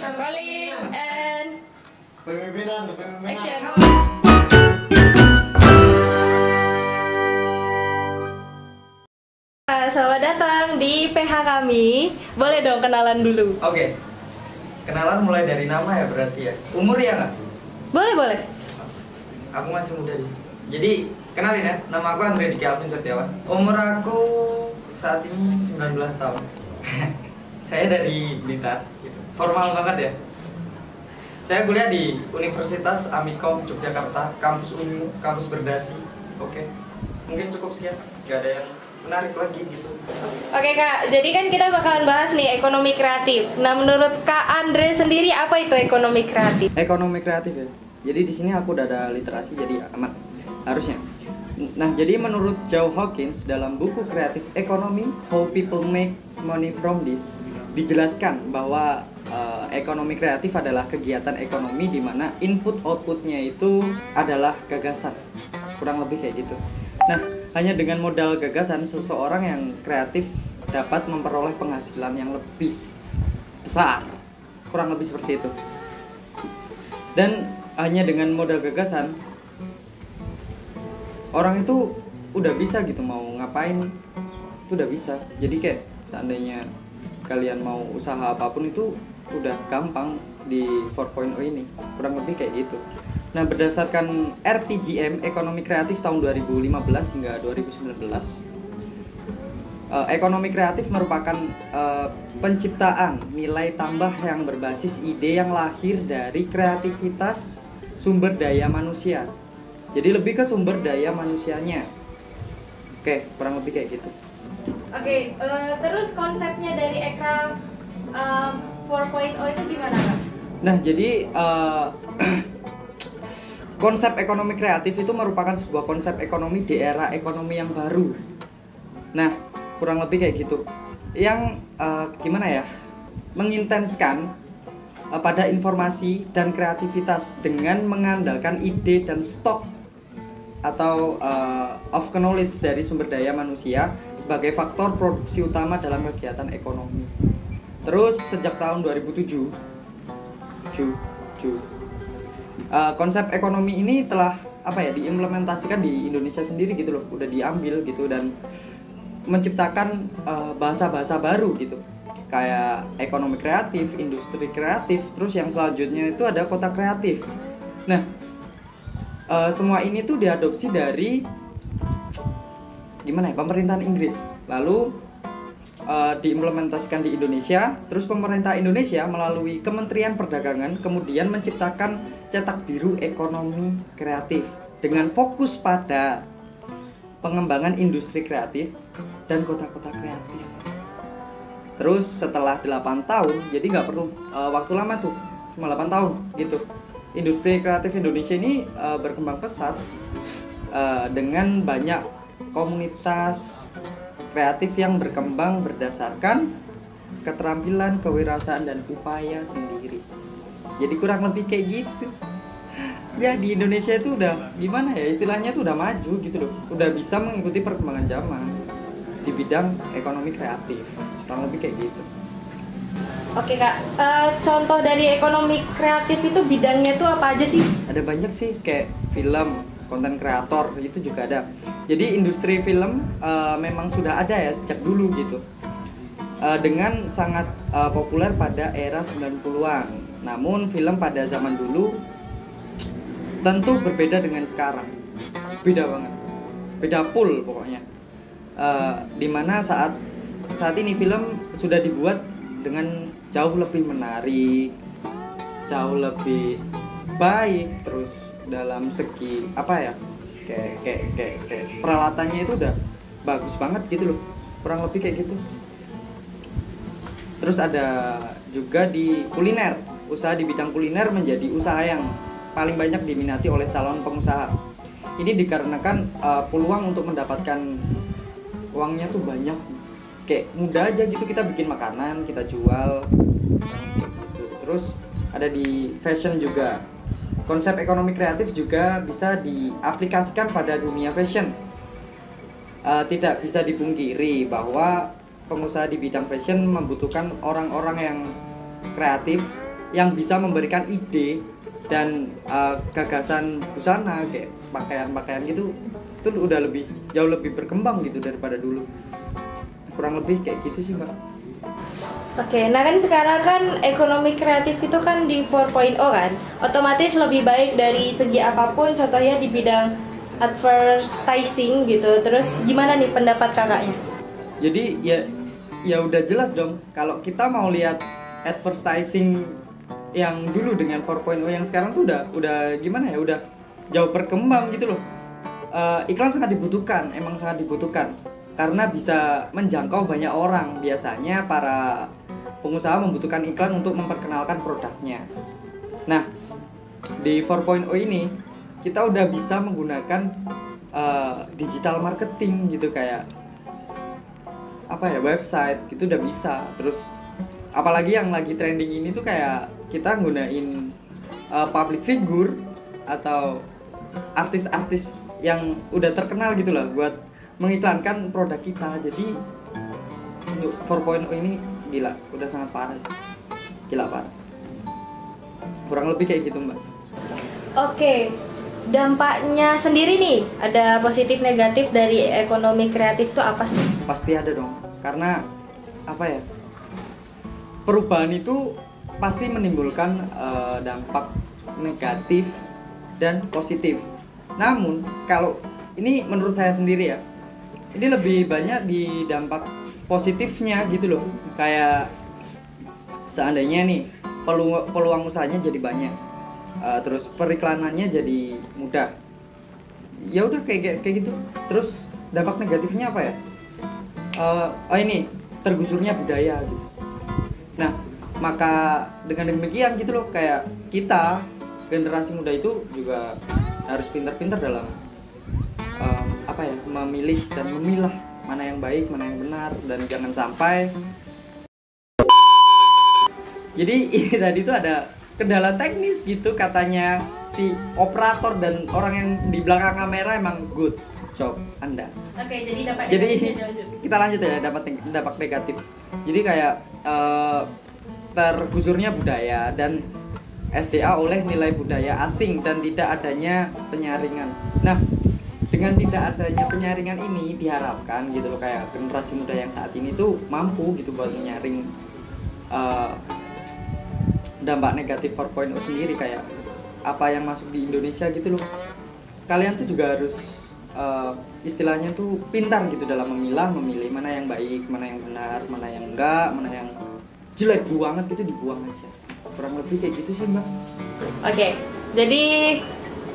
Rolling and action. Selamat datang di PH kami. Boleh dong kenalan dulu. Oke. Kenalan mulai dari nama ya berarti ya. Umur ya nggak? Boleh, boleh. Aku masih muda nih. Jadi kenalin ya, nama aku Andre Diki Alvin Setiawan. Umur aku saat ini 19 tahun. Saya dari Blitar, gitu. Formal banget ya. Saya kuliah di Universitas Amikom Yogyakarta, kampus Unyu, kampus Berdasi. Oke. Mungkin cukup sekian. Gak ada yang menarik lagi gitu. Oke Kak, jadi kan kita bakalan bahas nih ekonomi kreatif. Nah, menurut Kak Andre sendiri apa itu ekonomi kreatif? Ekonomi kreatif ya. Jadi di sini aku udah ada literasi jadi aman harusnya. Nah, jadi menurut Joe Hawkins dalam buku Creative Economy, How People Make Money from This, dijelaskan bahwa ekonomi kreatif adalah kegiatan ekonomi di mana input outputnya itu adalah gagasan, kurang lebih kayak gitu. Nah, hanya dengan modal gagasan seseorang yang kreatif dapat memperoleh penghasilan yang lebih besar, kurang lebih seperti itu. Dan hanya dengan modal gagasan orang itu udah bisa gitu mau ngapain itu udah bisa. Jadi kayak seandainya kalian mau usaha apapun itu udah gampang di 4.0 ini, kurang lebih kayak gitu. Nah, berdasarkan RPJM Ekonomi Kreatif tahun 2015 hingga 2019, ekonomi kreatif merupakan penciptaan nilai tambah yang berbasis ide yang lahir dari kreativitas sumber daya manusia. Jadi lebih ke sumber daya manusianya. Oke, kurang lebih kayak gitu. Oke, terus konsepnya dari Ekraf 4.0 itu gimana Kak? Nah, jadi konsep ekonomi kreatif itu merupakan sebuah konsep ekonomi di era ekonomi yang baru. Nah, kurang lebih kayak gitu. Yang gimana ya? Mengintenskan pada informasi dan kreativitas dengan mengandalkan ide dan stok atau of knowledge dari sumber daya manusia sebagai faktor produksi utama dalam kegiatan ekonomi. Terus sejak tahun 2007 konsep ekonomi ini telah diimplementasikan di Indonesia sendiri gitu loh, udah diambil gitu dan menciptakan bahasa-bahasa baru gitu. Kayak ekonomi kreatif, industri kreatif, terus yang selanjutnya itu ada kota kreatif. Nah, semua ini tuh diadopsi dari pemerintahan Inggris, lalu diimplementasikan di Indonesia. Terus pemerintah Indonesia melalui Kementerian Perdagangan kemudian menciptakan cetak biru ekonomi kreatif dengan fokus pada pengembangan industri kreatif dan kota-kota kreatif. Terus setelah 8 tahun, jadi nggak perlu waktu lama tuh, cuma 8 tahun gitu, industri kreatif Indonesia ini berkembang pesat dengan banyak komunitas kreatif yang berkembang berdasarkan keterampilan, kewirausahaan, dan upaya sendiri. Jadi kurang lebih kayak gitu. Ya, di Indonesia itu udah gimana ya, istilahnya tuh udah maju gitu loh, udah bisa mengikuti perkembangan zaman di bidang ekonomi kreatif, kurang lebih kayak gitu. Oke Kak, contoh dari ekonomi kreatif itu bidangnya tuh apa aja sih? Ada banyak sih, kayak film, konten kreator itu juga ada. Jadi industri film memang sudah ada ya sejak dulu gitu, dengan sangat populer pada era 90-an. Namun film pada zaman dulu tentu berbeda dengan sekarang, beda banget, beda full pokoknya. Dimana saat ini film sudah dibuat dengan jauh lebih menarik, jauh lebih baik, terus dalam segi kayak peralatannya itu udah bagus banget gitu loh, kurang lebih kayak gitu. Terus ada juga di kuliner, usaha di bidang kuliner menjadi usaha yang paling banyak diminati oleh calon pengusaha. Ini dikarenakan peluang untuk mendapatkan uangnya tuh banyak, kayak mudah aja gitu, kita bikin makanan, kita jual gitu. Terus ada di fashion juga. Konsep ekonomi kreatif juga bisa diaplikasikan pada dunia fashion. Tidak bisa dipungkiri bahwa pengusaha di bidang fashion membutuhkan orang-orang yang kreatif yang bisa memberikan ide dan gagasan busana kayak pakaian-pakaian gitu itu udah jauh lebih berkembang gitu daripada dulu. Kurang lebih kayak gitu sih, Mbak. Oke, nah kan sekarang kan ekonomi kreatif itu kan di 4.0 kan, otomatis lebih baik dari segi apapun, contohnya di bidang advertising gitu. Terus gimana nih pendapat kakaknya? Jadi ya udah jelas dong kalau kita mau lihat advertising yang dulu dengan 4.0 yang sekarang tuh udah gimana ya, udah jauh berkembang gitu loh. Iklan sangat dibutuhkan, emang sangat dibutuhkan karena bisa menjangkau banyak orang. Biasanya para pengusaha membutuhkan iklan untuk memperkenalkan produknya. Nah, di 4.0 ini kita udah bisa menggunakan digital marketing gitu, kayak apa ya, website gitu udah bisa. Terus apalagi yang lagi trending ini tuh kayak kita gunain public figure atau artis-artis yang udah terkenal gitu lah buat mengiklankan produk kita. Jadi untuk 4.0 ini gila, udah sangat parah sih. Gila parah. Kurang lebih kayak gitu, Mbak. Oke, dampaknya sendiri nih, ada positif negatif dari ekonomi kreatif itu apa sih? Pasti ada dong. Karena apa ya? Perubahan itu pasti menimbulkan dampak negatif dan positif. Namun kalau ini menurut saya sendiri ya, ini lebih banyak di dampak positifnya gitu loh. Kayak seandainya nih peluang usahanya jadi banyak, terus periklanannya jadi mudah. Ya udah kayak gitu. Terus dampak negatifnya apa ya? Ini tergusurnya budaya gitu. Nah, maka dengan demikian gitu loh, kayak kita generasi muda itu juga harus pintar-pintar dalam memilih dan memilah mana yang baik, mana yang benar, dan jangan sampai. Jadi ini tadi tuh ada kendala teknis gitu katanya si operator dan orang yang di belakang kamera. Emang good job Anda. Oke, jadi dapat Jadi negatif. kita lanjut ya, dampak negatif. Jadi kayak tergusurnya budaya dan SDA oleh nilai budaya asing dan tidak adanya penyaringan. Nah, dengan tidak adanya penyaringan ini diharapkan gitu loh, kayak generasi muda yang saat ini tuh mampu gitu buat menyaring dampak negatif 4.0 sendiri, kayak apa yang masuk di Indonesia gitu loh. Kalian tuh juga harus istilahnya tuh pintar gitu dalam memilih mana yang baik, mana yang benar, mana yang enggak, mana yang jelek banget gitu dibuang aja. Kurang lebih kayak gitu sih, Mbak. Oke, jadi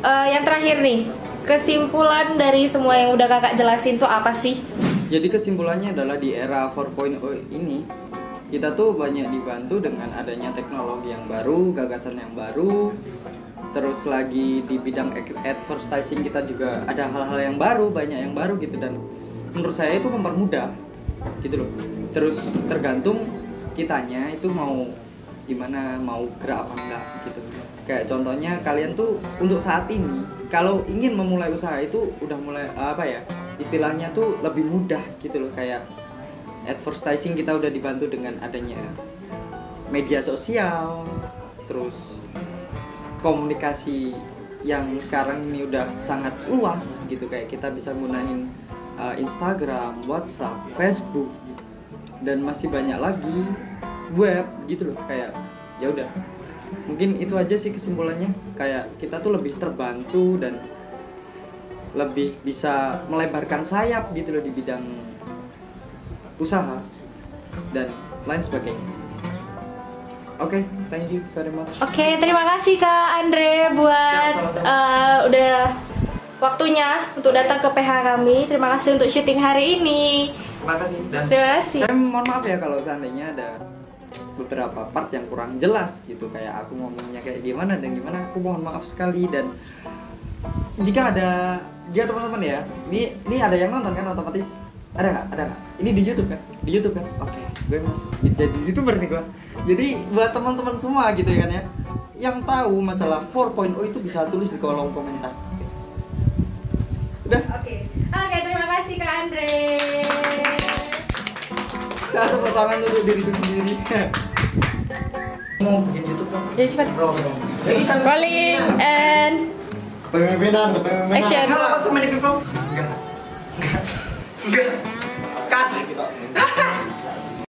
yang terakhir nih, kesimpulan dari semua yang udah kakak jelasin tuh apa sih? Jadi kesimpulannya adalah di era 4.0 ini kita tuh banyak dibantu dengan adanya teknologi yang baru, gagasan yang baru. Terus lagi di bidang advertising kita juga ada hal-hal yang baru, banyak yang baru gitu, dan menurut saya itu mempermudah gitu loh. Terus tergantung kitanya itu mau gimana, mau gerak apa enggak gitu. Kayak contohnya kalian tuh untuk saat ini kalau ingin memulai usaha itu udah mulai istilahnya tuh lebih mudah gitu loh. Kayak advertising kita udah dibantu dengan adanya media sosial, terus komunikasi yang sekarang ini udah sangat luas gitu, kayak kita bisa gunain Instagram, WhatsApp, Facebook, dan masih banyak lagi web gitu loh. Kayak ya udah, mungkin itu aja sih kesimpulannya, kayak kita tuh lebih terbantu dan lebih bisa melebarkan sayap gitu loh di bidang usaha dan lain sebagainya. Oke, thank you very much. Oke, terima kasih Kak Andre buat udah waktunya untuk datang ke PH kami. Terima kasih untuk syuting hari ini. Terima kasih. Dan Terima kasih. saya mohon maaf ya kalau seandainya ada beberapa part yang kurang jelas gitu, kayak aku ngomongnya kayak gimana dan gimana, aku mohon maaf sekali. Dan jika teman-teman ya, ini ada yang nonton kan otomatis. Ada nggak? Ini di YouTube kan? Oke, gue masuk jadi YouTuber nih gue. Jadi buat teman-teman semua gitu kan ya, yang tahu masalah 4.0 itu bisa tulis di kolom komentar. Udah? Oke, terima kasih Kak Andre. Saya tepuk tangan untuk diriku sendiri. Mau bikin YouTube kan? Jadi cepat. Rolling and Kepemimpinan. action. Halo, sama di people. Enggak. Cut.